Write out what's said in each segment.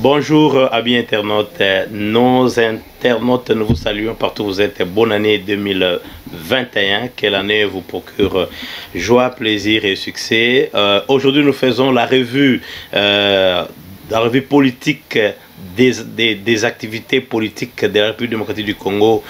Bonjour amis internautes, nos internautes, nous vous saluons partout où vous êtes. Bonne année 2021, quelle année vous procure joie, plaisir et succès. Aujourd'hui nous faisons la revue politique des activités politiques de la République démocratique du Congo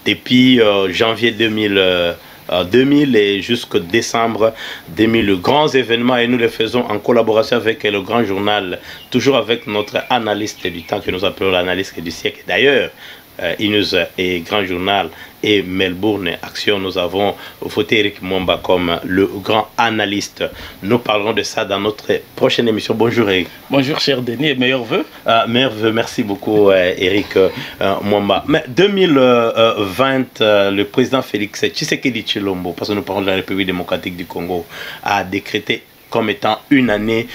depuis janvier 2000 et jusqu'au décembre 2000, le grands événements, et nous les faisons en collaboration avec le Grand Journal, toujours avec notre analyste du temps que nous appelons l'analyste du siècle. D'ailleurs, Inus et Grand Journal et Melbourne Action, nous avons voté Eric Mwamba comme le grand analyste. Nous parlerons de ça dans notre prochaine émission. Bonjour Eric. Bonjour cher Denis et meilleurs vœux. Meilleurs vœux, merci beaucoup Eric Mwamba. Mais 2020, le président Félix Tshisekedi Tshilombo, parce que nous parlons de la République démocratique du Congo, a décrété comme étant une année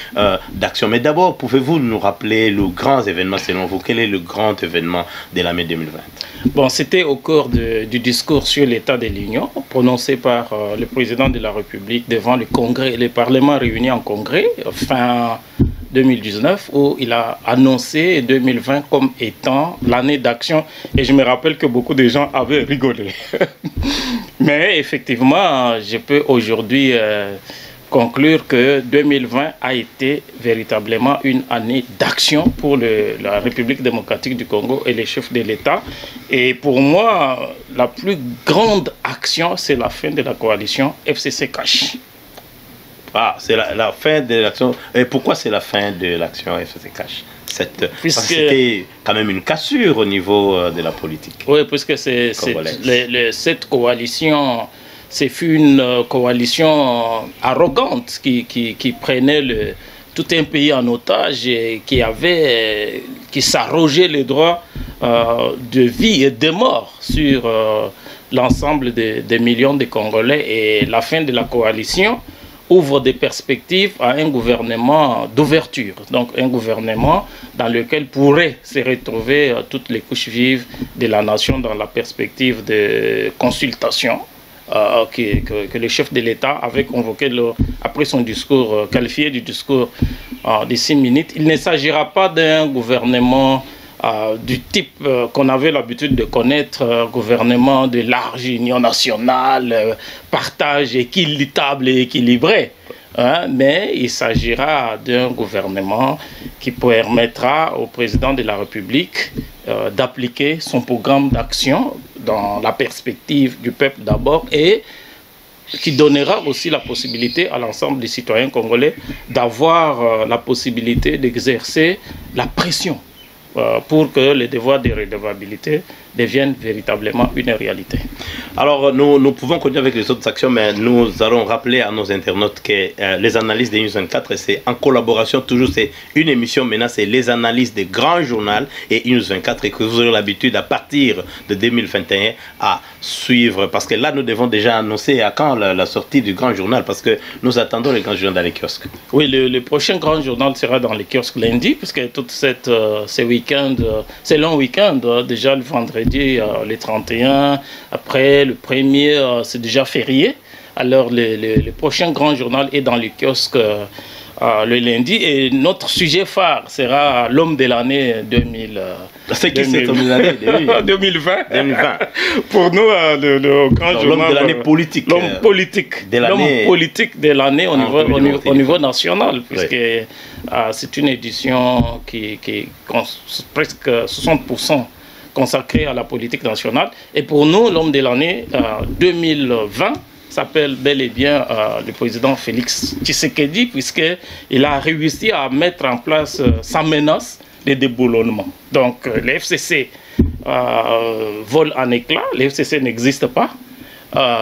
d'action. Mais d'abord, pouvez-vous nous rappeler le grand événement selon vous? Quel est le grand événement de l'année 2020? Bon, c'était au cours du discours sur l'état de l'Union prononcé par le président de la République devant le Congrès, le Parlement réuni en Congrès fin 2019, où il a annoncé 2020 comme étant l'année d'action. Et je me rappelle que beaucoup de gens avaient rigolé. Mais effectivement, je peux aujourd'hui conclure que 2020 a été véritablement une année d'action pour la République démocratique du Congo et les chefs de l'État. Et pour moi, la plus grande action, c'est la fin de la coalition FCC-Cash. Ah, c'est la fin de l'action. Et pourquoi c'est la fin de l'action FCC-Cash? C'était quand même une cassure au niveau de la politique. Oui, puisque cette coalition... C'est une coalition arrogante qui prenait tout un pays en otage et qui s'arrogeait les droits de vie et de mort sur l'ensemble des millions de Congolais. Et la fin de la coalition ouvre des perspectives à un gouvernement d'ouverture. Donc un gouvernement dans lequel pourraient se retrouver toutes les couches vives de la nation dans la perspective de consultation. Que le chef de l'État avait convoqué après son discours, qualifié du discours de 6 minutes. Il ne s'agira pas d'un gouvernement du type qu'on avait l'habitude de connaître, gouvernement de large union nationale, partage équitable et équilibré. Mais il s'agira d'un gouvernement qui permettra au président de la République d'appliquer son programme d'action dans la perspective du peuple d'abord, et qui donnera aussi la possibilité à l'ensemble des citoyens congolais d'avoir la possibilité d'exercer la pression pour que les devoirs de redevabilité deviennent véritablement une réalité. Alors, nous pouvons continuer avec les autres actions, mais nous allons rappeler à nos internautes que les analyses des News 24, c'est en collaboration, toujours c'est une émission, maintenant c'est les analyses des grands journaux et News 24, et que vous aurez l'habitude à partir de 2021 à suivre, parce que là nous devons déjà annoncer à quand la sortie du grand journal, parce que nous attendons les grands journaux dans les kiosques. Oui, le prochain grand journal sera dans les kiosques lundi, puisque tout ces week-ends, c'est long week-end, déjà le vendredi, le 31, après le 1er, c'est déjà férié. Alors le prochain grand journal est dans les kiosques le lundi, et notre sujet phare sera l'homme de l'année 2020. 2020. Pour nous, le grand journal... L'homme de l'année politique. L'homme politique de l'année au niveau national, puisque c'est une édition qui est presque 60% consacrée à la politique nationale. Et pour nous, l'homme de l'année 2020 s'appelle bel et bien le président Félix Tshisekedi, puisqu'il a réussi à mettre en place sa menace de déboulonnement. Donc le FCC vole en éclats, le FCC n'existe pas.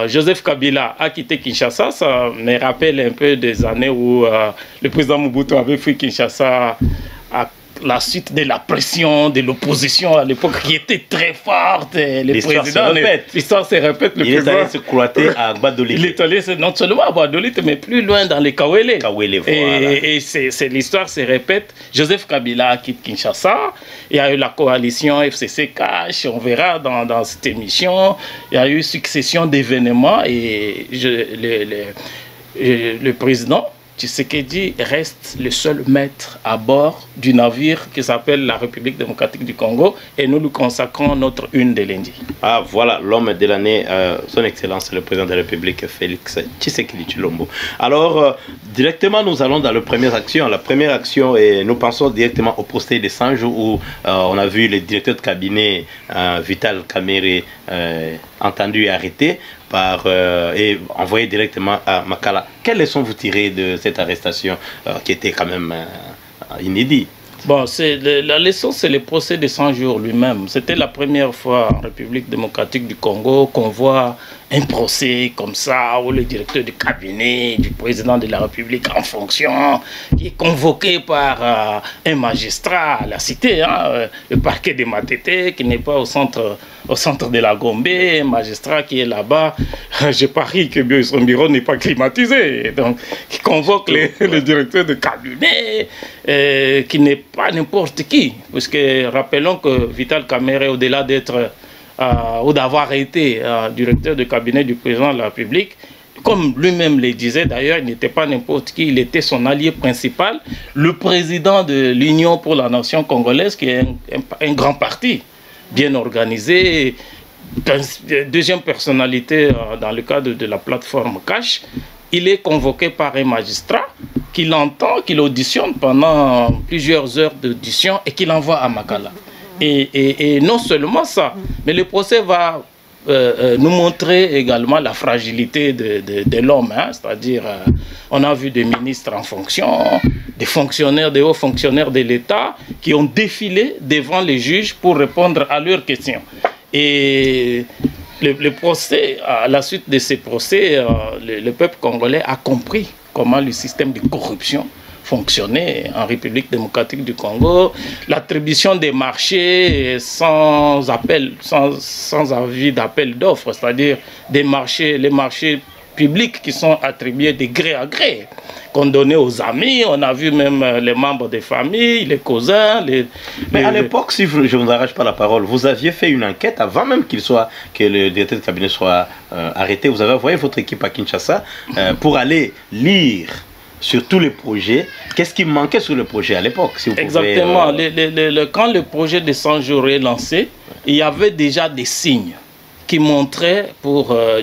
Joseph Kabila a quitté Kinshasa, ça me rappelle un peu des années où le président Mobutu avait fui Kinshasa à la suite de la pression de l'opposition à l'époque qui était très forte. L'histoire se répète. L'histoire se répète. Il est allé se cloîter à Gbadolite. Il est allé non seulement à Gbadolite, mais plus loin dans les Kawele. Voilà. Et l'histoire se répète. Joseph Kabila quitte Kinshasa. Il y a eu la coalition FCC-Cash. On verra dans cette émission. Il y a eu succession d'événements. Et le président Tshisekedi reste le seul maître à bord du navire qui s'appelle la République démocratique du Congo et nous lui consacrons notre une de lundi. Ah voilà, l'homme de l'année, son excellence le président de la République Félix Tshisekedi Tshilombo. Alors, directement nous allons dans la première action. La première action, et nous pensons directement au procès de 100 jours où on a vu le directeur de cabinet Vital Kamerhe entendu et arrêté et envoyé directement à Makala. Quelles leçons vous tirez de cette arrestation qui était quand même inédite? Bon, la leçon, c'est le procès de 100 jours lui-même. C'était la première fois en République démocratique du Congo qu'on voit un procès comme ça, où le directeur du cabinet du président de la République en fonction, qui est convoqué par un magistrat à la cité, le parquet de Matete, qui n'est pas au centre de la Gombe, un magistrat qui est là-bas. Je parie que son bureau n'est pas climatisé. Donc, qui convoque le directeur de cabinet, qui n'est pas n'importe qui. Puisque rappelons que Vital Kamerhe, au-delà d'être ou d'avoir été directeur de cabinet du président de la République, comme lui-même le disait d'ailleurs, il n'était pas n'importe qui, il était son allié principal, le président de l'Union pour la nation congolaise, qui est un grand parti, bien organisé, deuxième personnalité dans le cadre de la plateforme Cash. Il est convoqué par un magistrat qui l'entend, qui l'auditionne pendant plusieurs heures d'audition et qui l'envoie à Makala. Et non seulement ça, mais le procès va nous montrer également la fragilité de l'homme. C'est-à-dire, on a vu des ministres en fonction, des fonctionnaires, des hauts fonctionnaires de l'État qui ont défilé devant les juges pour répondre à leurs questions. Et le procès, à la suite de ces procès, le peuple congolais a compris comment le système de corruption fonctionnait en République démocratique du Congo, l'attribution des marchés sans appel, sans avis d'appel d'offres, c'est-à-dire les marchés publics qui sont attribués de gré à gré, qu'on donnait aux amis, on a vu même les membres des familles, les cousins. Mais à l'époque, si je ne vous arrache pas la parole, vous aviez fait une enquête avant même que le directeur de cabinet soit arrêté. Vous avez envoyé votre équipe à Kinshasa pour aller lire sur tous les projets. Qu'est-ce qui manquait sur le projet à l'époque, si vous pouvez, exactement. Quand le projet de 100 jours est lancé, il y avait déjà des signes qui montraient,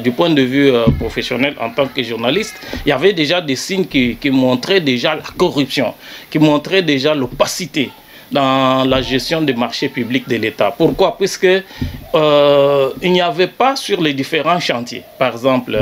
du point de vue professionnel en tant que journaliste, il y avait déjà des signes qui montraient déjà la corruption, qui montraient déjà l'opacité dans la gestion des marchés publics de l'État. Pourquoi? Puisque il n'y avait pas sur les différents chantiers, par exemple,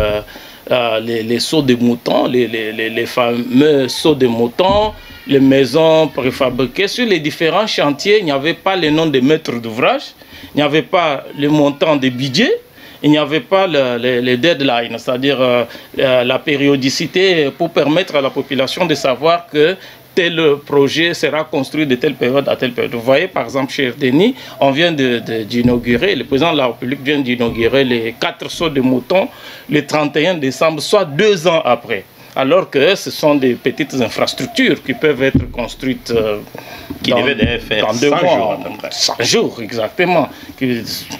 les seaux de moutons, les fameux seaux de moutons, les maisons préfabriquées. Sur les différents chantiers, il n'y avait pas les noms des maîtres d'ouvrage, il n'y avait pas le montant des budgets, il n'y avait pas les deadlines, c'est-à-dire la périodicité pour permettre à la population de savoir que tel projet sera construit de telle période à telle période. Vous voyez, par exemple, chez Denis, on vient d'inaugurer, le président de la République vient d'inaugurer les 4 seaux de moutons le 31 décembre, soit 2 ans après. Alors que ce sont des petites infrastructures qui peuvent être construites qui devaient faire dans 2 mois, 100 jours, exactement.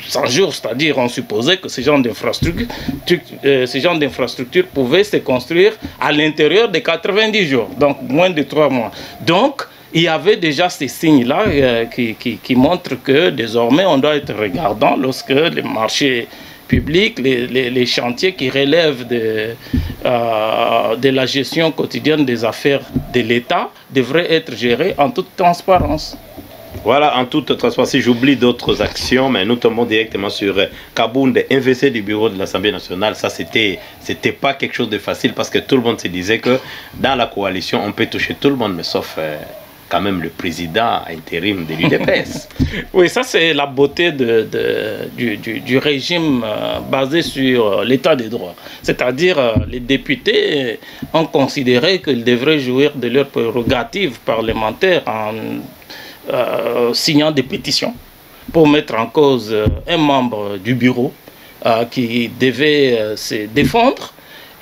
100 jours, c'est-à-dire on supposait que ce genre d'infrastructures pouvaient se construire à l'intérieur de 90 jours, donc moins de 3 mois. Donc, il y avait déjà ces signes-là qui montrent que désormais on doit être regardant lorsque les marchés publics, les chantiers qui relèvent de la gestion quotidienne des affaires de l'État devraient être gérés en toute transparence. Voilà, en toute transparence. J'oublie d'autres actions, mais nous tombons directement sur Kabound, investi du bureau de l'Assemblée nationale. Ça, c'était pas quelque chose de facile parce que tout le monde se disait que dans la coalition, on peut toucher tout le monde, mais sauf quand même le président intérim de l'UDPS. Oui, ça c'est la beauté du régime basé sur l'état des droits. C'est-à-dire les députés ont considéré qu'ils devraient jouir de leurs prérogatives parlementaires en signant des pétitions pour mettre en cause un membre du bureau qui devait se défendre.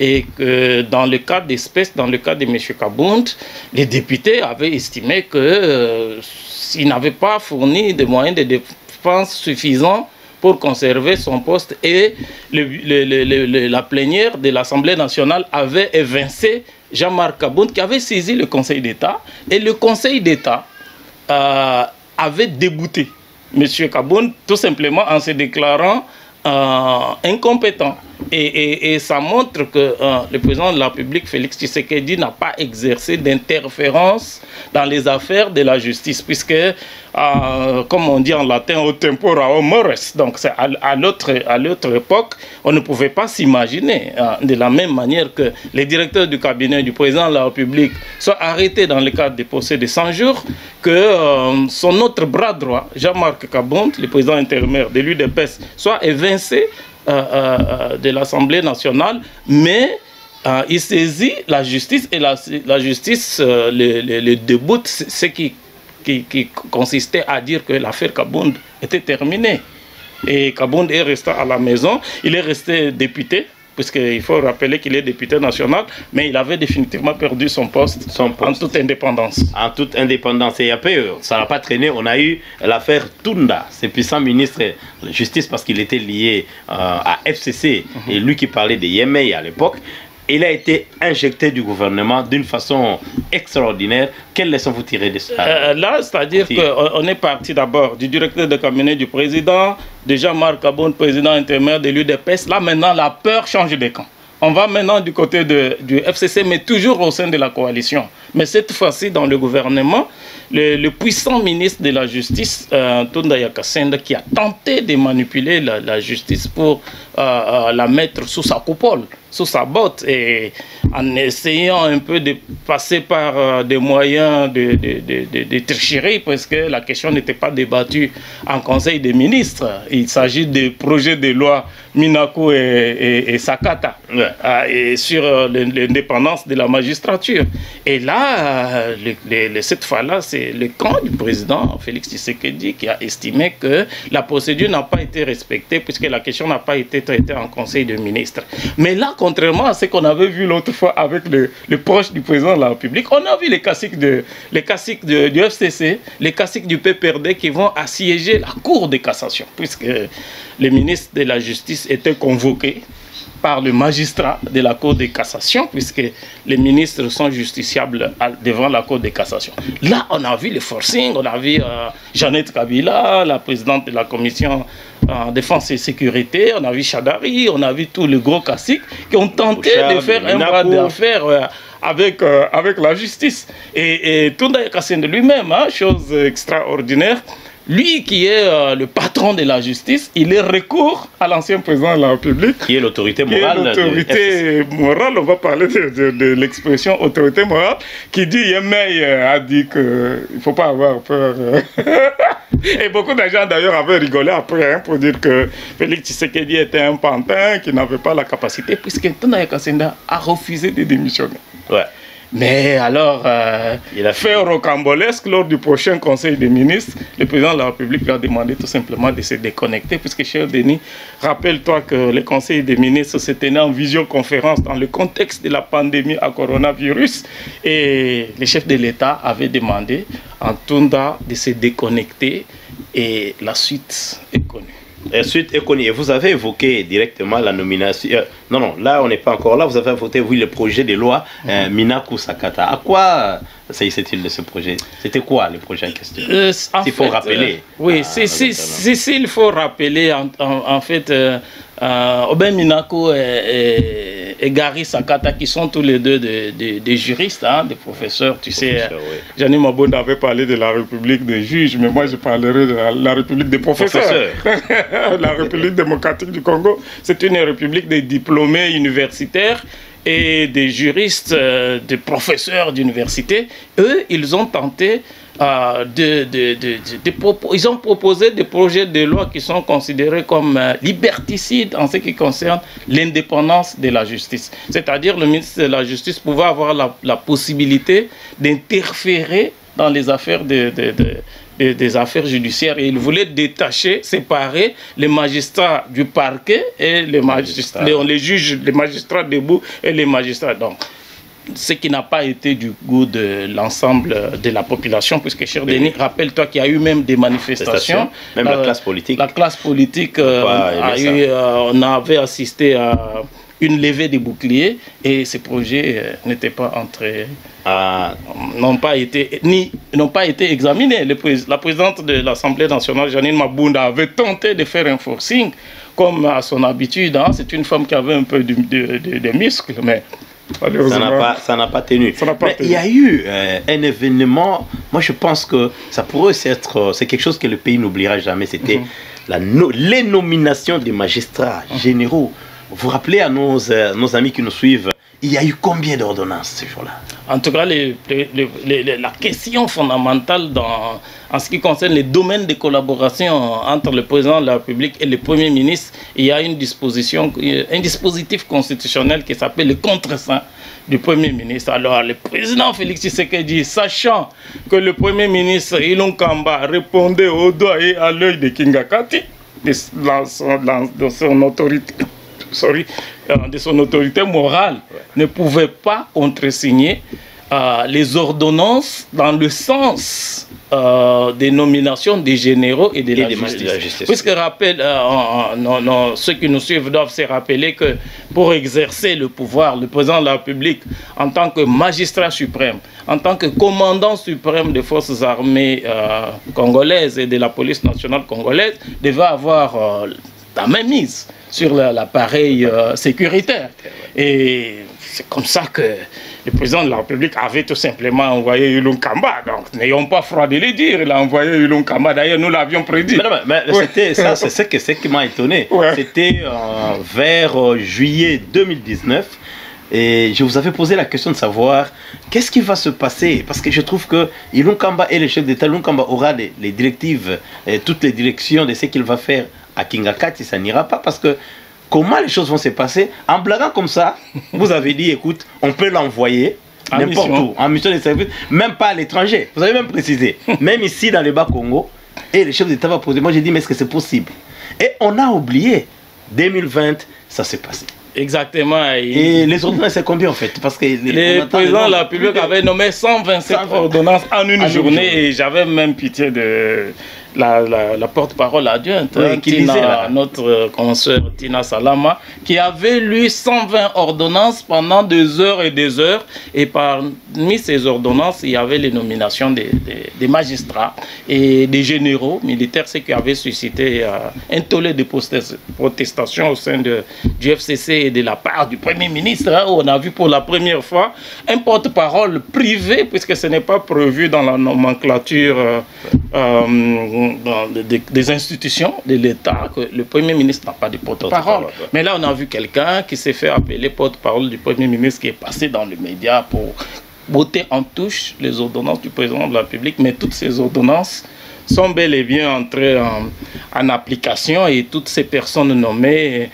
Et que dans le cas d'espèce, dans le cas de M. Kabound, les députés avaient estimé qu'il n'avait pas fourni des moyens de défense suffisants pour conserver son poste et la plénière de l'Assemblée nationale avait évincé Jean-Marc Kabound, qui avait saisi le Conseil d'État, et le Conseil d'État avait débouté M. Kabound tout simplement en se déclarant incompétent. Et ça montre que le président de la République, Félix Tshisekedi, n'a pas exercé d'interférence dans les affaires de la justice, puisque, comme on dit en latin, au tempora o mores, donc à l'autre époque, on ne pouvait pas s'imaginer de la même manière que les directeurs du cabinet du président de la République soient arrêtés dans le cadre des procès de 100 jours, que son autre bras droit, Jean-Marc Kabound, le président intérimaire de l'UDPS, soit évincé de l'Assemblée nationale, mais il saisit la justice, et la justice le déboute, ce qui consistait à dire que l'affaire Kabound était terminée. Et Kabound est resté à la maison, il est resté député, puisqu'il faut rappeler qu'il est député national, mais il avait définitivement perdu son poste en toute indépendance. En toute indépendance. Et après, ça n'a pas traîné. On a eu l'affaire Tunda, ce puissant ministre de la Justice, parce qu'il était lié à FCC, et lui qui parlait de Yémey à l'époque. Il a été injecté du gouvernement d'une façon extraordinaire. Quelle leçon vous tirez de ça? Là, c'est-à-dire qu'on est parti d'abord du directeur de cabinet du président, de Jean-Marc Kabound, président intérimaire de l'UDPS. Là, maintenant, la peur change de camp. On va maintenant du côté du FCC, mais toujours au sein de la coalition. Mais cette fois-ci, dans le gouvernement, le puissant ministre de la Justice, Tunda Yakasenda, qui a tenté de manipuler la justice pour la mettre sous sa coupole, sous sa botte, et en essayant un peu de passer par des moyens de tricherie, parce que la question n'était pas débattue en Conseil des ministres. Il s'agit des projets de loi Minaku et Sakata, et sur l'indépendance de la magistrature. Et là, cette fois-là, c'est le camp du président Félix Tshisekedi qui a estimé que la procédure n'a pas été respectée, puisque la question n'a pas été traitée en Conseil des ministres. Mais là, contrairement à ce qu'on avait vu l'autre fois avec le proche du président de la République, on a vu les caciques du FCC, les caciques du PPRD qui vont assiéger la Cour de cassation, puisque le ministre de la Justice était convoqué par le magistrat de la Cour de cassation, puisque les ministres sont justiciables devant la Cour de cassation. Là, on a vu le forcing, on a vu Jeannette Kabila, la présidente de la commission défense et sécurité, on a vu Chadari, on a vu tous les gros caciques qui ont tenté de faire un bras d'affaires avec la justice. Et Tunda Yakasenda lui-même, chose extraordinaire, lui qui est le patron de la justice, il est recours à l'ancien président de la République. Qui est l'autorité morale. L'autorité morale, on va parler de l'expression autorité morale, qui dit, Yémey a dit qu'il ne faut pas avoir peur. Et beaucoup de gens d'ailleurs avaient rigolé après pour dire que Félix Tshisekedi était un pantin, qui n'avait pas la capacité, puisque Tunda Yakasenda a refusé de démissionner. Ouais. Mais alors, il a fait rocambolesque lors du prochain Conseil des ministres. Le président de la République lui a demandé tout simplement de se déconnecter, puisque, cher Denis, rappelle-toi que le Conseil des ministres se tenait en visioconférence dans le contexte de la pandémie à coronavirus. Et le chef de l'État avait demandé à Tunda de se déconnecter, et la suite est connue. La suite est connue. Et vous avez évoqué directement la nomination. Non, là, on n'est pas encore là. Vous avez voté, oui, le projet de loi Minaku Sakata. À quoi s'agissait-il de ce projet? C'était quoi le projet en question? S'il faut rappeler. Oui, s'il faut rappeler, en fait, Aubin Minaku et Gary Sakata, qui sont tous les deux des juristes, des professeurs. Tu sais, Jeanne Mabonda avait parlé de la République des juges, mais moi je parlerai de la République des professeurs. La République démocratique du Congo, c'est une république des diplômés universitaires et des juristes, des professeurs d'université. Eux, ils ont tenté ils ont proposé des projets de loi qui sont considérés comme liberticides en ce qui concerne l'indépendance de la justice. C'est-à-dire le ministre de la Justice pouvait avoir la possibilité d'interférer dans les affaires des affaires judiciaires, et il voulait détacher, séparer les magistrats du parquet et les juges, les magistrats debout et les magistrats. Donc, ce qui n'a pas été du goût de l'ensemble de la population, puisque, cher Denis, rappelle-toi qu'il y a eu même des manifestations. Même la classe politique. La classe politique, on avait assisté à une levée des boucliers et ces projets n'étaient pas entrés, n'ont pas été examinés. La présidente de l'Assemblée nationale, Janine Mabunda, avait tenté de faire un forcing, comme à son habitude. Hein. C'est une femme qui avait un peu de muscles, mais ça n'a pas tenu. Mais il y a eu un événement, moi je pense que ça pourrait être, c'est quelque chose que le pays n'oubliera jamais, c'était les nominations des magistrats généraux. Vous vous rappelez à nos amis qui nous suivent, il y a eu combien d'ordonnances ce jour-là? En tout cas, la question fondamentale en ce qui concerne les domaines de collaboration entre le président de la République et le Premier ministre, il y a un dispositif constitutionnel qui s'appelle le contre-saint du Premier ministre. Alors, le président Félix Tshisekedi, sachant que le Premier ministre Ilon Kamba répondait au doigt et à l'œil de Kingakati, de son autorité morale, ne pouvait pas contresigner les ordonnances dans le sens des nominations des généraux et de la justice. Puisque ceux qui nous suivent doivent se rappeler que pour exercer le pouvoir, le président de la République, en tant que magistrat suprême, en tant que commandant suprême des forces armées congolaises et de la police nationale congolaise, devait avoir la même mise sur l'appareil sécuritaire. Et c'est comme ça que le président de la République avait tout simplement envoyé Ilon Kamba. Donc, n'ayons pas froid de le dire, il a envoyé Ilon Kamba. D'ailleurs, nous l'avions prédit. Mais c'était ça, c'est ce qui m'a étonné. Ouais. C'était vers juillet 2019. Et je vous avais posé la question de savoir qu'est-ce qui va se passer. Parce que je trouve que Ilon Kamba est le chef d'État. Ilon Kamba aura les directives, toutes les directions de ce qu'il va faire à Kingakati. Ça n'ira pas parce que comment les choses vont se passer? En blaguant comme ça, vous avez dit, écoute, on peut l'envoyer n'importe où, en mission de service, même pas à l'étranger. Vous avez même précisé, même ici dans le Bas-Congo, et le chef d'État va poser. Moi, j'ai dit, mais est-ce que c'est possible? Et on a oublié, 2020, ça s'est passé. Exactement. Et les ordonnances, c'est combien en fait? Parce que le président de la République avait nommé 127 ordonnances en une journée, et j'avais même pitié de la porte-parole adjointe, qui disait notre consoeur Tina Salama, qui avait lu 120 ordonnances pendant des heures et des heures, et parmi ces ordonnances, il y avait les nominations des magistrats et des généraux militaires, ce qui avait suscité un tollé de protestations au sein du FCC et de la part du Premier ministre, où on a vu pour la première fois un porte-parole privé, puisque ce n'est pas prévu dans la nomenclature des institutions de l'État, que le Premier ministre n'a pas de porte-parole. Mais là, on a vu quelqu'un qui s'est fait appeler porte-parole du Premier ministre, qui est passé dans les médias pour botter en touche les ordonnances du président de la République. Mais toutes ces ordonnances sont bel et bien entrées en application, et toutes ces personnes nommées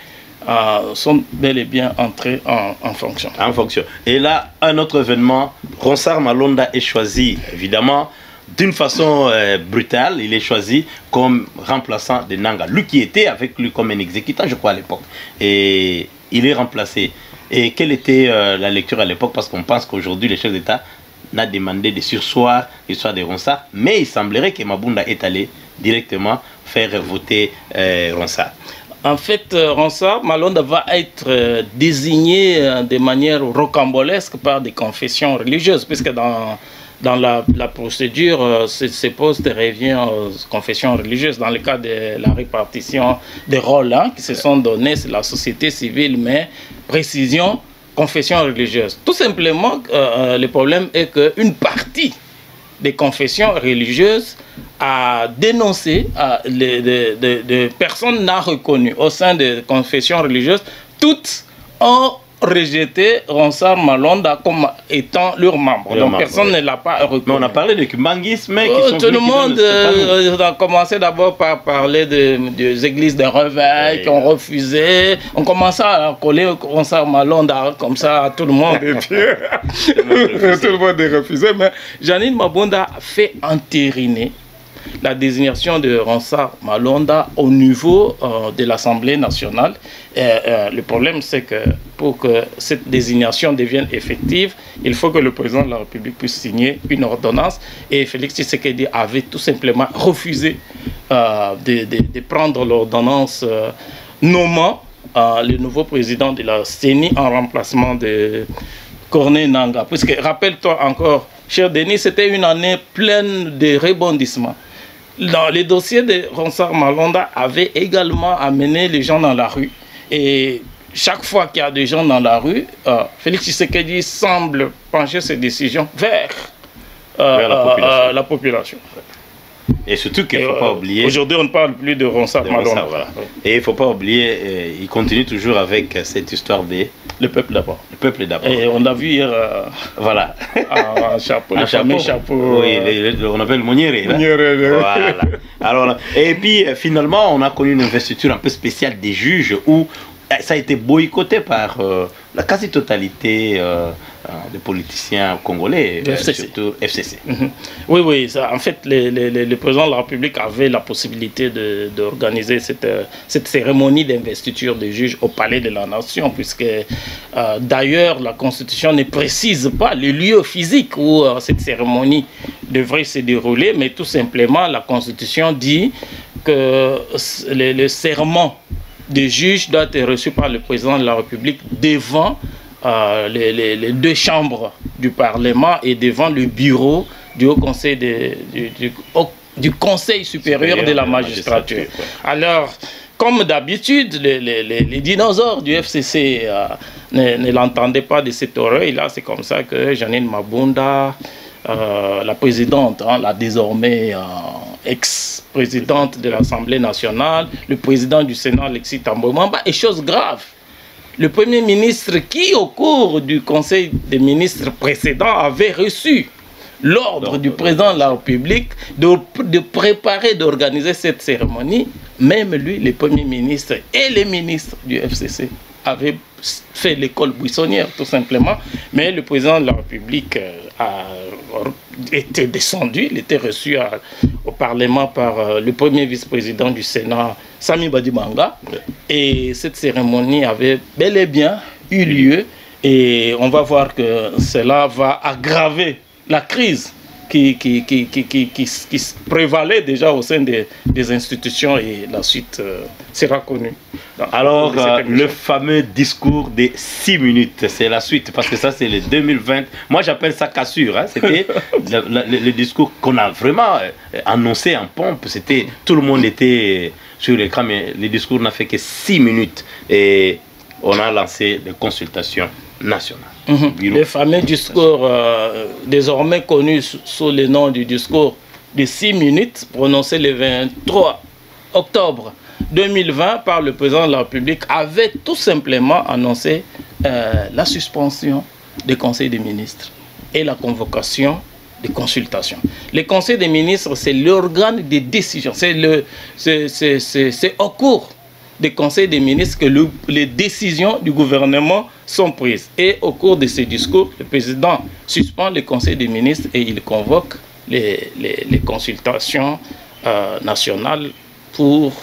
sont bel et bien entrées en fonction. En fonction. Et là, un autre événement, Ronsard Malonda est choisi, évidemment, d'une façon brutale. Il est choisi comme remplaçant de Nanga. Lui qui était avec lui comme un exécutant, je crois, à l'époque. Et il est remplacé. Et quelle était la lecture à l'époque? Parce qu'on pense qu'aujourd'hui, le chef d'État n'a demandé de surseoir l'histoire de Ronsard. Mais il semblerait que Mabunda est allé directement faire voter Ronsard. En fait, Ronsard Malonda va être désigné de manière rocambolesque par des confessions religieuses, puisque dans la procédure, ces postes reviennent aux confessions religieuses. Dans le cas de la répartition des rôles qui se sont donnés, c'est la société civile, mais précision, confession religieuse. Tout simplement, le problème est qu'une partie des confessions religieuses a dénoncé des personnes non reconnues au sein des confessions religieuses. Toutes ont rejeté Ronsard Malonda comme étant leur membre. Donc personne ne l'a pas reconnu. Mais on a parlé de Kibangisme. Tout le monde a commencé d'abord par parler des églises de réveil qui ont refusé. On commençait à coller Ronsard Malonda comme ça à tout le monde. Et puis, tout le monde est refusé. Mais Janine Mabunda a fait entériner la désignation de Ronsard Malonda au niveau de l'Assemblée nationale. Le problème, c'est que pour que cette désignation devienne effective, il faut que le président de la République puisse signer une ordonnance. Et Félix Tshisekedi avait tout simplement refusé de prendre l'ordonnance nommant le nouveau président de la CENI en remplacement de Corneille Nangaa. Puisque, rappelle-toi encore, cher Denis, c'était une année pleine de rebondissements. Dans les dossiers de Ronsard Malonda avait également amené les gens dans la rue. Et chaque fois qu'il y a des gens dans la rue, Félix Tshisekedi semble pencher ses décisions vers la population. Et surtout qu'il ne faut pas oublier... Aujourd'hui, on ne parle plus de Ronsard Malonda. Voilà. Et il ne faut pas oublier, il continue toujours avec cette histoire de... Le peuple d'abord. Le peuple d'abord. Et on l'a vu hier... voilà. Un chapeau, le fameux chapeau... Oui, on appelle Moniere. Voilà. Alors, et puis, finalement, on a connu une investiture un peu spéciale des juges où ça a été boycotté par la quasi-totalité des politiciens congolais, surtout FCC. Oui, oui. Ça, en fait, le président de la République avait la possibilité d'organiser cette cérémonie d'investiture des juges au Palais de la Nation, puisque d'ailleurs, la Constitution ne précise pas le lieu physique où cette cérémonie devrait se dérouler, mais tout simplement, la Constitution dit que le serment des juges doit être reçu par le président de la République devant les deux chambres du Parlement et devant le bureau du Haut Conseil du Conseil supérieur de la magistrature. Alors, comme d'habitude, les dinosaures du FCC ne l'entendaient pas de cette oreille-là. C'est comme ça que Janine Mabunda, la présidente, la désormais ex-présidente de l'Assemblée nationale, le président du Sénat, Alexis Thambwe Mwamba, et chose grave, le Premier ministre qui, au cours du Conseil des ministres précédent, avait reçu l'ordre du président de la République de préparer, d'organiser cette cérémonie, même lui, le Premier ministre et les ministres du FCC avaient fait l'école buissonnière, tout simplement. Mais le président de la République a été descendu, il était reçu au Parlement par le premier vice-président du Sénat, Sami Badibanga. Et cette cérémonie avait bel et bien eu lieu. Et on va voir que cela va aggraver la crise qui prévalait déjà au sein des institutions, et la suite sera connue. Alors, le fameux discours des 6 minutes, c'est la suite, parce que ça, c'est le 2020. Moi, j'appelle ça cassure. Hein. C'était le discours qu'on a vraiment annoncé en pompe. Tout le monde était sur l'écran, mais le discours n'a fait que 6 minutes. Et on a lancé des consultations nationales. Le fameux discours, désormais connu sous le nom du discours de 6 minutes, prononcé le 23 octobre 2020 par le président de la République, avait tout simplement annoncé la suspension des conseils des ministres et la convocation des consultations. Les conseils des ministres, c'est l'organe de décision. C'est au cours des conseils des ministres que les décisions du gouvernement sont prises. Et au cours de ces discours, le président suspend les conseils des ministres et il convoque les consultations nationales pour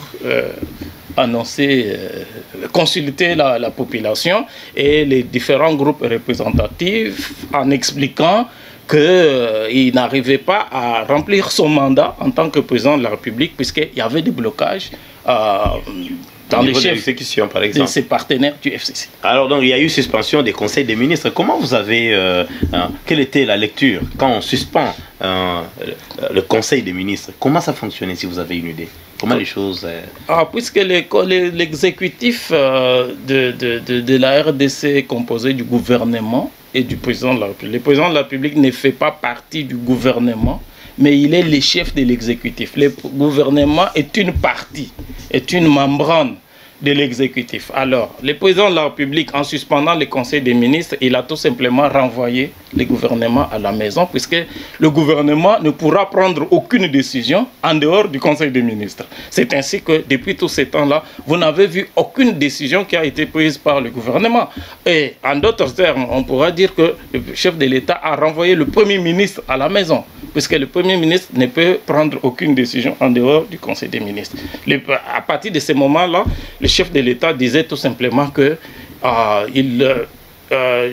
annoncer, consulter la population et les différents groupes représentatifs en expliquant qu'il n'arrivait pas à remplir son mandat en tant que président de la République, puisqu'il y avait des blocages dans les chefs par exemple, de ses partenaires du FCC. Alors, donc, il y a eu suspension des conseils des ministres. Comment vous avez... quelle était la lecture quand on suspend le conseil des ministres? Comment ça fonctionnait, si vous avez une idée? Comment les choses... Puisque l'exécutif de la RDC est composé du gouvernement et du président de la République. Le président de la République ne fait pas partie du gouvernement, mais il est le chef de l'exécutif. Le gouvernement est une partie, est une membrane de l'exécutif. Alors, le président de la République, en suspendant le conseil des ministres, il a tout simplement renvoyé le gouvernement à la maison, puisque le gouvernement ne pourra prendre aucune décision en dehors du conseil des ministres. C'est ainsi que, depuis tous ces temps-là, vous n'avez vu aucune décision qui a été prise par le gouvernement. Et en d'autres termes, on pourra dire que le chef de l'État a renvoyé le Premier ministre à la maison, puisque le Premier ministre ne peut prendre aucune décision en dehors du conseil des ministres. À partir de ce moment-là, le chef de l'État disait tout simplement qu'il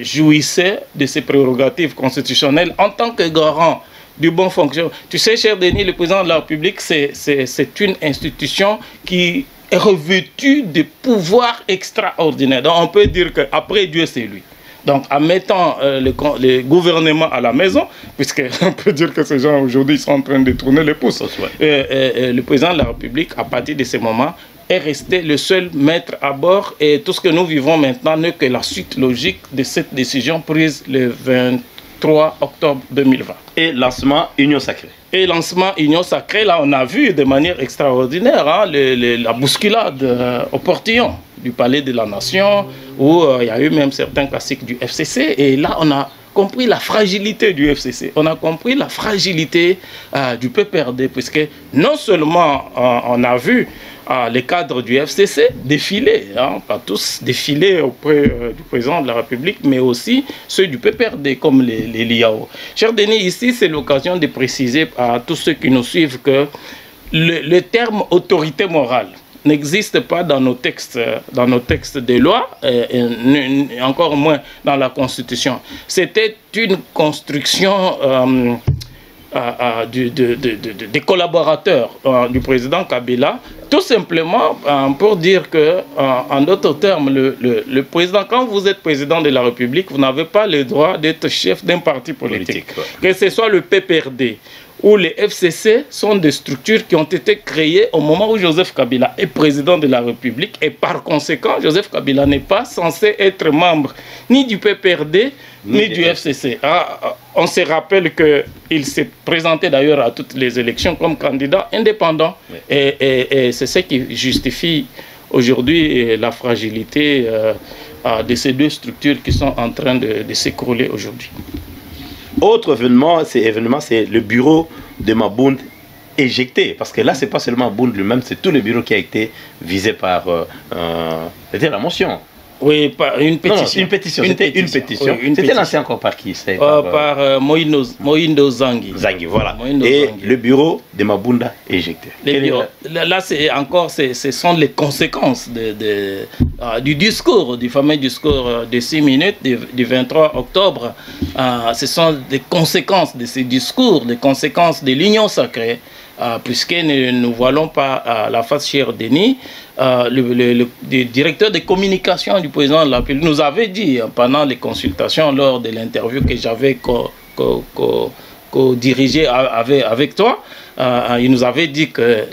jouissait de ses prérogatives constitutionnelles en tant que garant du bon fonctionnement. Tu sais, cher Denis, le président de la République, c'est une institution qui est revêtu de pouvoirs extraordinaires. Donc on peut dire qu'après Dieu, c'est lui. Donc en mettant le gouvernement à la maison, puisqu'on peut dire que ces gens aujourd'hui sont en train de tourner les pouces, le président de la République, à partir de ce moment, est resté le seul maître à bord, et tout ce que nous vivons maintenant n'est que la suite logique de cette décision prise le 23 octobre 2020. Et lancement Union Sacrée. Et lancement Union Sacrée, là on a vu de manière extraordinaire hein, la bousculade au portillon du Palais de la Nation, où il y a eu même certains classiques du FCC, et là on a compris la fragilité du FCC, on a compris la fragilité du PPRD, puisque non seulement on a vu les cadres du FCC défiler, hein, pas tous défiler auprès du président de la République, mais aussi ceux du PPRD comme les Liao. Cher Denis, ici c'est l'occasion de préciser à tous ceux qui nous suivent que le terme autorité morale n'existe pas dans nos textes de loi, et encore moins dans la Constitution. C'était une construction des collaborateurs du président Kabila, tout simplement pour dire que, en d'autres termes, le président, quand vous êtes président de la République, vous n'avez pas le droit d'être chef d'un parti politique. Ouais. Que ce soit le PPRD ou les FCC sont des structures qui ont été créées au moment où Joseph Kabila est président de la République, et par conséquent, Joseph Kabila n'est pas censé être membre ni du PPRD ni du FCC. On se rappelle qu'il s'est présenté d'ailleurs à toutes les élections comme candidat indépendant, oui. Et c'est ce qui justifie aujourd'hui la fragilité de ces deux structures qui sont en train de s'écrouler aujourd'hui. Autre événement, c'est le bureau de Mabound éjecté. Parce que là, ce n'est pas seulement Mabound lui-même, c'est tout le bureau qui a été visé par c'était la motion. Oui, par une pétition. Non, une pétition. C'était une pétition. Oui, c'était lancé encore par qui? Par Moïndo Zangi. Zangi, voilà. Et Zangi. Le bureau de Mabunda éjecté. Là, c'est encore, ce sont les conséquences du discours, du fameux discours de 6 minutes du 23 octobre. Ce sont des conséquences de ces discours, des conséquences de l'union sacrée. Puisque nous ne voilons pas la face, cher Denis, le directeur de communication du président de la République nous avait dit pendant les consultations, lors de l'interview que j'avais co-dirigée avec toi, il nous avait dit que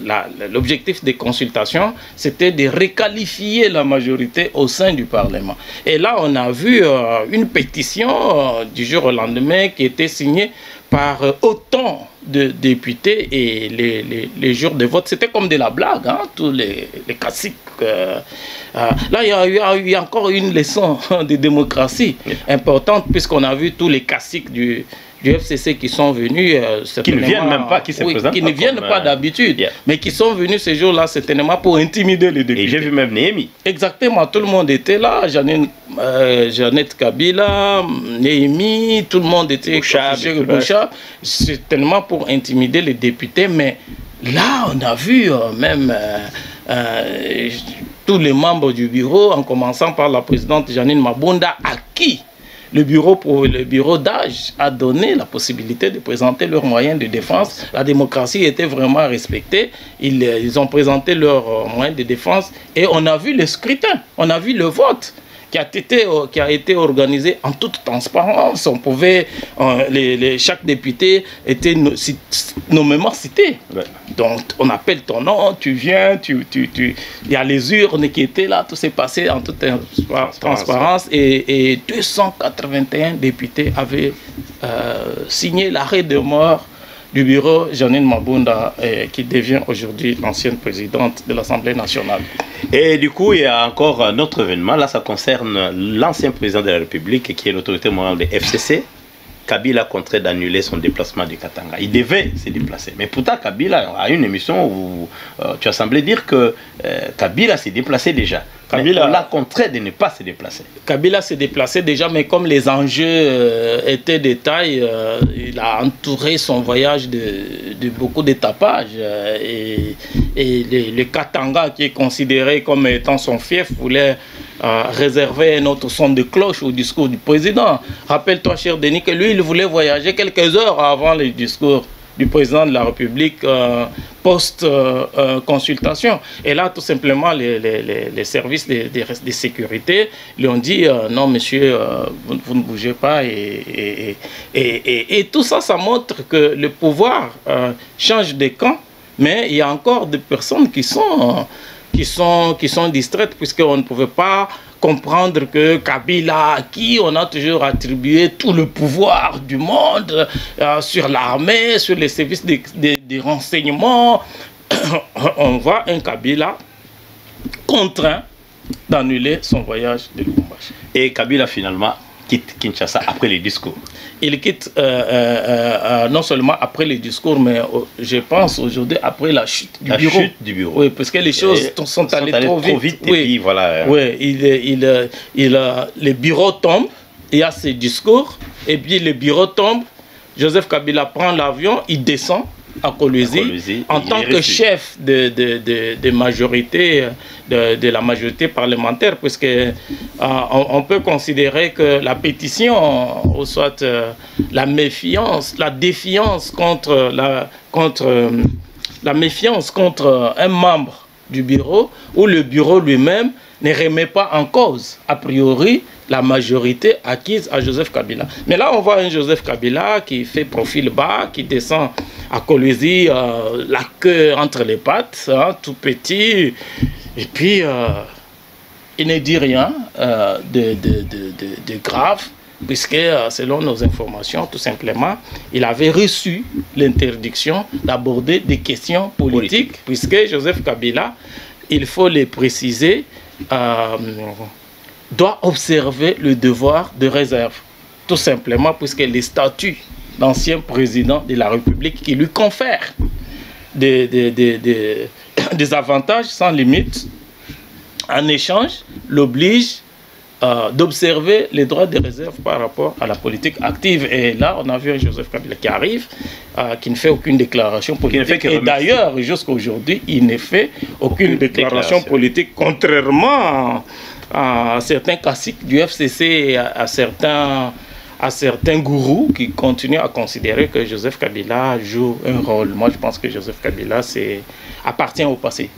l'objectif des consultations, c'était de requalifier la majorité au sein du Parlement. Et là, on a vu une pétition du jour au lendemain qui était signée par autant de députés, et les jours de vote, c'était comme de la blague, hein, tous les classiques. Là, il y a eu encore une leçon de démocratie importante, puisqu'on a vu tous les classiques du FCC qui sont venus, qui ne viennent même pas, qui se présentent qui ne viennent pas d'habitude, mais qui sont venus ce jour-là certainement pour intimider les députés. Et j'ai vu même Néhémie. Exactement, tout le monde était là, Jeannette Kabila, Néhémie, tout le monde était Boucha, certainement pour intimider les députés, mais là on a vu même tous les membres du bureau, en commençant par la présidente Janine Mabunda, à qui le bureau d'âge a donné la possibilité de présenter leurs moyens de défense. La démocratie était vraiment respectée. Ils ont présenté leurs moyens de défense, et on a vu le scrutin, on a vu le vote qui a été organisé en toute transparence. On pouvait, chaque député était nommément cité. Ouais. Donc on appelle ton nom, tu viens, il y a les urnes qui étaient là, tout s'est passé en toute transparence, et 281 députés avaient signé l'arrêt de mort du bureau Janine Mabunda, qui devient aujourd'hui l'ancienne présidente de l'Assemblée nationale. Et du coup, il y a encore un autre événement. Là, ça concerne l'ancien président de la République, qui est l'autorité morale de FCC. Kabila comptait d'annuler son déplacement du Katanga. Il devait se déplacer. Mais pourtant, Kabila a une émission où tu as semblé dire que Kabila s'est déplacé déjà. Kabila l'a contraint de ne pas se déplacer. Kabila s'est déplacé déjà, mais comme les enjeux étaient de taille, il a entouré son voyage de beaucoup d'étapages. Et le Katanga, qui est considéré comme étant son fief, voulait réserver un autre son de cloche au discours du président. Rappelle-toi, cher Denis, que lui, il voulait voyager quelques heures avant le discours du président de la République post-consultation. Et là, tout simplement, les services de sécurité lui ont dit non, monsieur, vous ne bougez pas. Et tout ça, ça montre que le pouvoir change de camp, mais il y a encore des personnes qui sont distraites, puisqu'on ne pouvait pas comprendre que Kabila, à qui on a toujours attribué tout le pouvoir du monde, sur l'armée, sur les services de renseignement, on voit un Kabila contraint d'annuler son voyage de Lubumbashi. Et Kabila finalement quitte Kinshasa après les discours. Il quitte non seulement après les discours, mais je pense aujourd'hui après la chute du bureau. La chute du bureau. Oui, parce que les choses sont allées trop vite. Oui. Et puis voilà. Oui, le bureau tombe, il y a ses discours, et puis le bureau tombe, Joseph Kabila prend l'avion, il descend à Kolwezi en tant que chef de majorité, de la majorité parlementaire, puisque on peut considérer que la pétition, ou soit la méfiance, la défiance contre la méfiance contre un membre du bureau, ou le bureau lui-même ne remet pas en cause, a priori, la majorité acquise à Joseph Kabila. Mais là, on voit un Joseph Kabila qui fait profil bas, qui descend à Kolwezi, la queue entre les pattes, hein, tout petit, et puis il ne dit rien de grave, puisque selon nos informations, tout simplement, il avait reçu l'interdiction d'aborder des questions politiques, puisque Joseph Kabila, il faut le préciser, doit observer le devoir de réserve, tout simplement, puisque les statuts d'ancien président de la République qui lui confèrent des avantages sans limite, en échange, l'oblige d'observer les droits de réserve par rapport à la politique active. Et là, on a vu un Joseph Kabila qui arrive, qui ne fait aucune déclaration politique. Et d'ailleurs, jusqu'à aujourd'hui, il ne fait aucune déclaration politique, contrairement à certains caciques du FCC et à certains gourous qui continuent à considérer que Joseph Kabila joue un rôle. Moi, je pense que Joseph Kabila appartient au passé.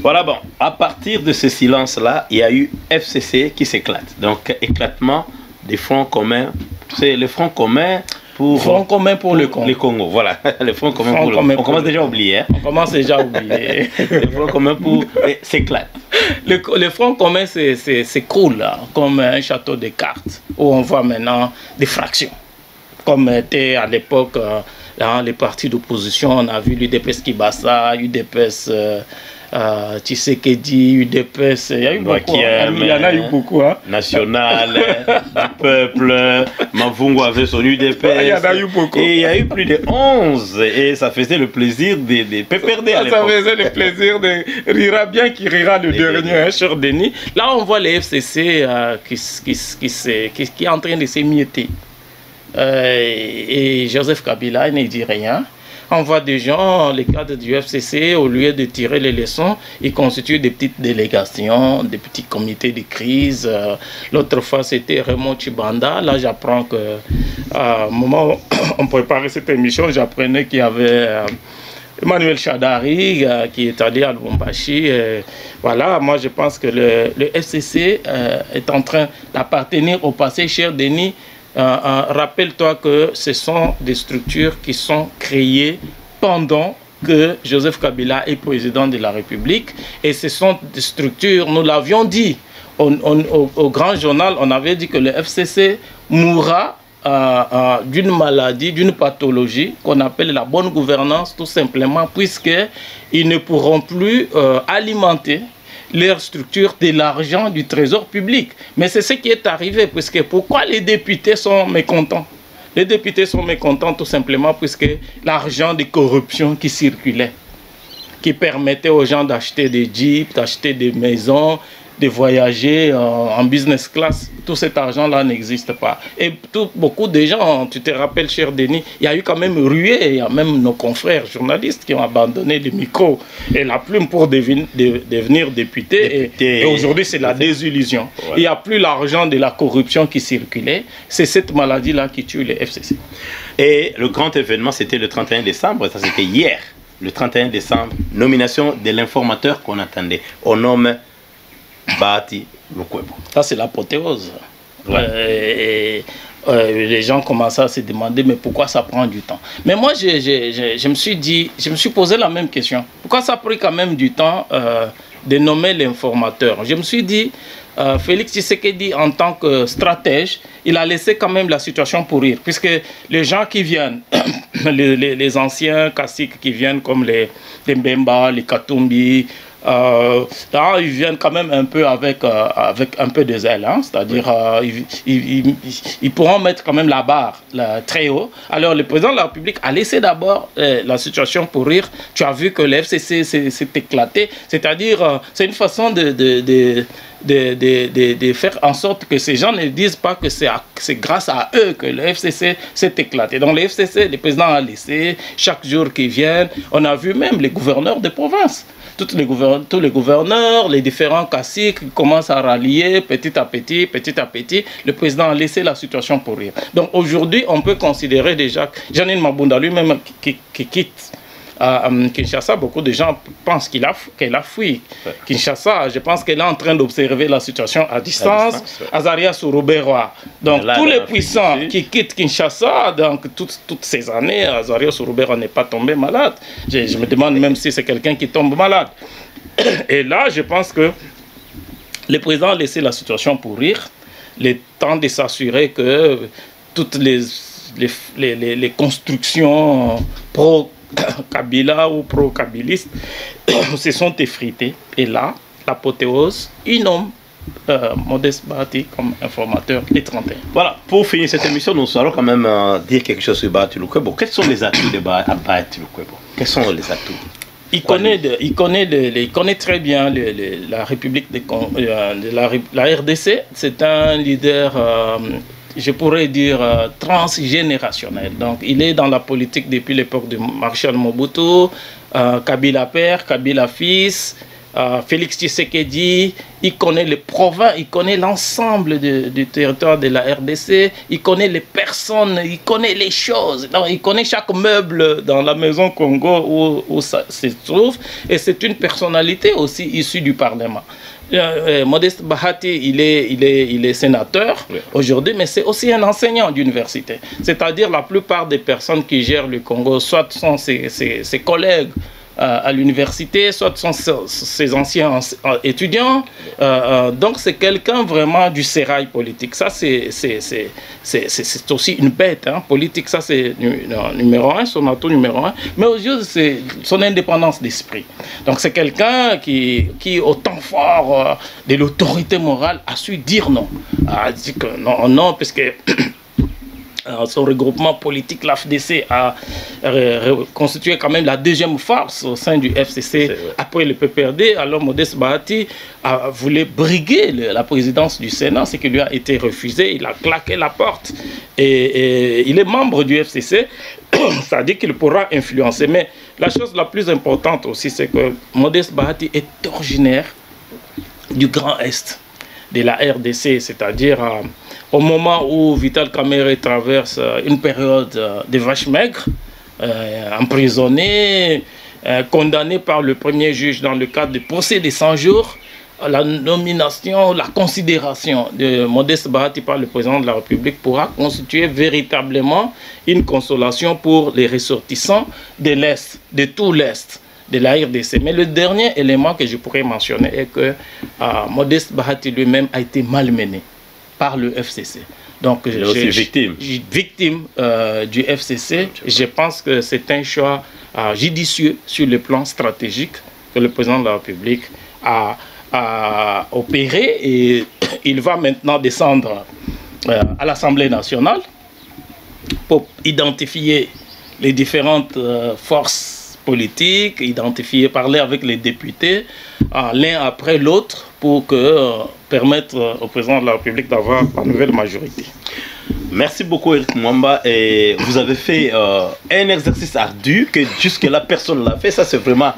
Voilà, bon, à partir de ce silence-là, il y a eu FCC qui s'éclate. Donc, éclatement des fronts communs. C'est le front commun pour... Front commun pour le Congo. Le Congo, voilà. Le front commun pour le Congo. On commence déjà à oublier. Hein? On commence déjà à oublier. Le front commun pour... s'éclate. Le front commun s'écroule comme un château de cartes où on voit maintenant des fractions. Comme était à l'époque dans les partis d'opposition, on a vu l'UDPS Kibasa, UDPS Tshisekedi, UDPS, il y a eu beaucoup. Il y en a eu beaucoup. Hein. National, du peuple, Mavungo avait son UDPS. Il y en a eu beaucoup. Et il y a eu plus de 11. Et ça faisait le plaisir de PPRD à l'époque. Ça faisait le plaisir de rira bien qui rira le dernier, hein, cher Denis. Là, on voit les FCC qui est en train de s'émietter. Et Joseph Kabila il ne dit rien. On voit des gens, les cadres du FCC, au lieu de tirer les leçons, ils constituent des petites délégations, des petits comités de crise. L'autre fois, c'était Raymond Chibanda. Là, j'apprends que, au moment où on préparait cette émission, j'apprenais qu'il y avait Emmanuel Chadari qui est allé à Lubumbashi. Voilà, moi, je pense que le FCC est en train d'appartenir au passé, cher Denis. Rappelle-toi que ce sont des structures qui sont créées pendant que Joseph Kabila est président de la République. Et ce sont des structures, nous l'avions dit au grand journal, on avait dit que le FCC mourra d'une maladie, d'une pathologie qu'on appelle la bonne gouvernance, tout simplement, puisqu'ils ne pourront plus alimenter leur structure de l'argent du trésor public. Mais c'est ce qui est arrivé, puisque pourquoi les députés sont mécontents? Les députés sont mécontents tout simplement puisque l'argent de corruption qui circulait, qui permettait aux gens d'acheter des jeeps, d'acheter des maisons, de voyager en business class, tout cet argent-là n'existe pas. Et beaucoup de gens, tu te rappelles, cher Denis, il y a eu quand même ruée, il y a même nos confrères journalistes qui ont abandonné le micro et la plume pour devenir députés. Et aujourd'hui, c'est la désillusion. Ouais. Il n'y a plus l'argent de la corruption qui circulait. C'est cette maladie-là qui tue les FCC. Et le grand événement, c'était le 31 décembre, ça c'était hier. le 31 décembre, nomination de l'informateur qu'on attendait. On nomme Bahati Lukwebo. Ça, c'est l'apothéose. Ouais. Les gens commençaient à se demander mais pourquoi ça prend du temps. Mais moi, je me suis dit, je me suis posé la même question. Pourquoi ça a pris quand même du temps de nommer l'informateur? Je me suis dit, Félix Tshisekedi, en tant que stratège, il a laissé quand même la situation pourrir. Puisque les gens qui viennent, les anciens caciques qui viennent comme les Mbemba, les Katumbi, ils viennent quand même un peu avec un peu de zèle, hein? C'est-à-dire ils pourront mettre quand même la barre très haut. Alors le président de la République a laissé d'abord la situation pourrir. Tu as vu que le FCC s'est éclaté, c'est-à-dire c'est une façon de faire en sorte que ces gens ne disent pas que c'est grâce à eux que le FCC s'est éclaté. Donc le FCC, le président a laissé, chaque jour qu'ils viennent, on a vu même les gouverneurs de province. Tous les gouverneurs, les différents caciques commencent à rallier petit à petit. Le président a laissé la situation pourrir. Donc aujourd'hui, on peut considérer déjà que Janine Mabunda lui-même qui quitte Kinshasa, beaucoup de gens pensent qu'elle a fui. Ouais. Kinshasa, je pense qu'elle est en train d'observer la situation à distance. Ouais. Azaria Sourouberwa. Donc tous les puissants qui quittent Kinshasa, donc toutes ces années, Azaria Sourouberwa n'est pas tombé malade. Je me demande même si c'est quelqu'un qui tombe malade. Et là, je pense que le président a laissé la situation pourrir. Le temps de s'assurer que toutes les constructions pro-Kabila ou pro-Kabilistes se sont effrités. Et là, l'apothéose, il nomme Modeste Bahati comme informateur les 31. Voilà, pour finir cette émission, nous allons quand même dire quelque chose sur Bahati Lukwebo. Quels sont les atouts de Bahati Lukwebo? Quels sont les atouts? Il connaît très bien la République la RDC. C'est un leader, je pourrais dire, transgénérationnel. Donc, il est dans la politique depuis l'époque de Marshal Mobutu, Kabila père, Kabila fils, Félix Tshisekedi. Il connaît les provinces, il connaît l'ensemble du territoire de la RDC, il connaît les personnes, il connaît les choses. Donc, il connaît chaque meuble dans la maison Congo où ça se trouve. Et c'est une personnalité aussi issue du Parlement. Modeste Bahati, il est sénateur aujourd'hui, mais c'est aussi un enseignant d'université. C'est-à-dire la plupart des personnes qui gèrent le Congo, soit sont ses collègues à l'université, soit sont ses anciens étudiants. Donc c'est quelqu'un vraiment du sérail politique. Ça c'est aussi une bête politique. Ça c'est numéro un, son atout numéro un. Mais aux yeux c'est son indépendance d'esprit. Donc c'est quelqu'un qui au temps fort de l'autorité morale a su dire non. A dit que non parce que son regroupement politique, l'AFDC, a constitué quand même la deuxième force au sein du FCC après le PPRD. Alors Modeste Bahati voulait briguer la présidence du Sénat, ce qui lui a été refusé. Il a claqué la porte et il est membre du FCC. Ça dit qu'il pourra influencer. Mais la chose la plus importante aussi, c'est que Modeste Bahati est originaire du Grand Est de la RDC, c'est-à-dire au moment où Vital Kamerhe traverse une période de vache maigre, emprisonné, condamné par le premier juge dans le cadre du procès des 100 jours, la nomination, la considération de Modeste Bahati par le président de la République pourra constituer véritablement une consolation pour les ressortissants de l'Est, de tout l'Est de la RDC. Mais le dernier élément que je pourrais mentionner est que Modeste Bahati lui-même a été malmené par le FCC. Donc, il est aussi victime du FCC. Je pense que c'est un choix judicieux sur le plan stratégique que le président de la République a opéré, et il va maintenant descendre à l'Assemblée nationale pour identifier les différentes forces politique, identifier, parler avec les députés, l'un après l'autre, pour permettre au président de la République d'avoir la nouvelle majorité. Merci beaucoup Eric Mwamba, et vous avez fait un exercice ardu que jusque-là personne ne l'a fait. Ça c'est vraiment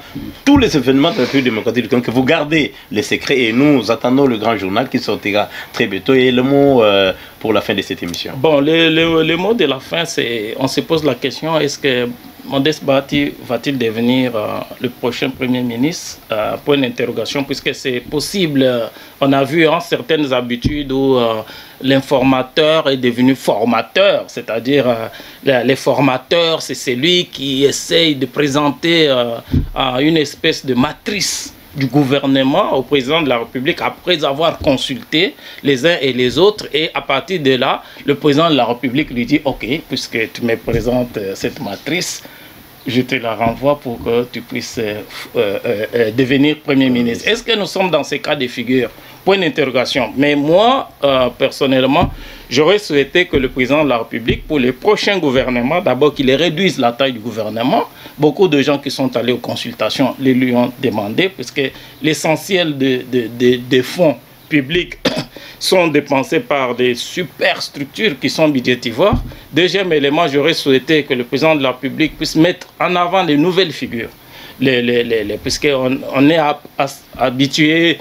tous les événements de la République démocratique du Congo que vous gardez les secrets, et nous attendons le grand journal qui sortira très bientôt. Et le mot pour la fin de cette émission? Bon, le mot de la fin, c'est, on se pose la question, est-ce que Modeste Bahati va-t-il devenir le prochain Premier ministre? Point d'interrogation, puisque c'est possible. On a vu certaines habitudes où l'informateur est devenu formateur, c'est-à-dire les formateurs, c'est celui qui essaye de présenter une espèce de matrice du gouvernement au président de la République après avoir consulté les uns et les autres, et à partir de là, le président de la République lui dit « Ok, puisque tu me présentes cette matrice, je te la renvoie pour que tu puisses devenir Premier ministre. » Est-ce que nous sommes dans ces cas de figure? Point d'interrogation. Mais moi, personnellement, j'aurais souhaité que le président de la République, pour les prochains gouvernements, d'abord qu'il réduise la taille du gouvernement. Beaucoup de gens qui sont allés aux consultations les lui ont demandé, puisque l'essentiel des fonds publics sont dépensés par des super structures qui sont budgétivores. Deuxième élément, j'aurais souhaité que le président de la République puisse mettre en avant les nouvelles figures. Puisqu'on est habitué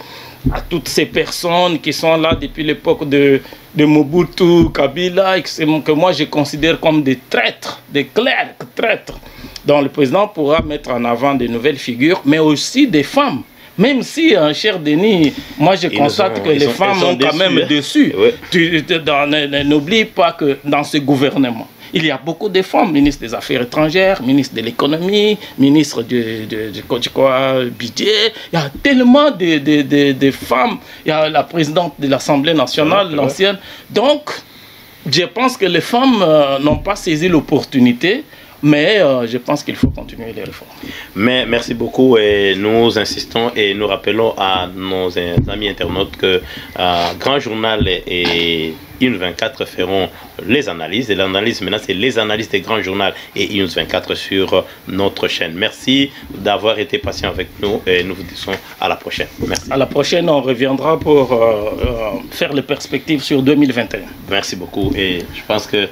à toutes ces personnes qui sont là depuis l'époque de Mobutu, Kabila, que moi je considère comme des traîtres, des clercs traîtres. Donc le président pourra mettre en avant de nouvelles figures, mais aussi des femmes. Même si, cher Denis, moi je constate que les femmes ont quand même dessus. Ouais. N'oublie pas que dans ce gouvernement, il y a beaucoup de femmes, ministre des Affaires étrangères, ministre de l'économie, ministre du budget. Il y a tellement de femmes. Il y a la présidente de l'Assemblée nationale, ouais, l'ancienne. Donc, je pense que les femmes n'ont pas saisi l'opportunité. Mais je pense qu'il faut continuer les réformes. Mais merci beaucoup, et nous insistons et nous rappelons à nos amis internautes que Grand Journal et INS 24 feront les analyses. Et l'analyse maintenant, c'est les analyses des Grands Journal et INS 24 sur notre chaîne. Merci d'avoir été patient avec nous et nous vous disons à la prochaine. Merci. À la prochaine, on reviendra pour faire les perspectives sur 2021. Merci beaucoup, et je pense que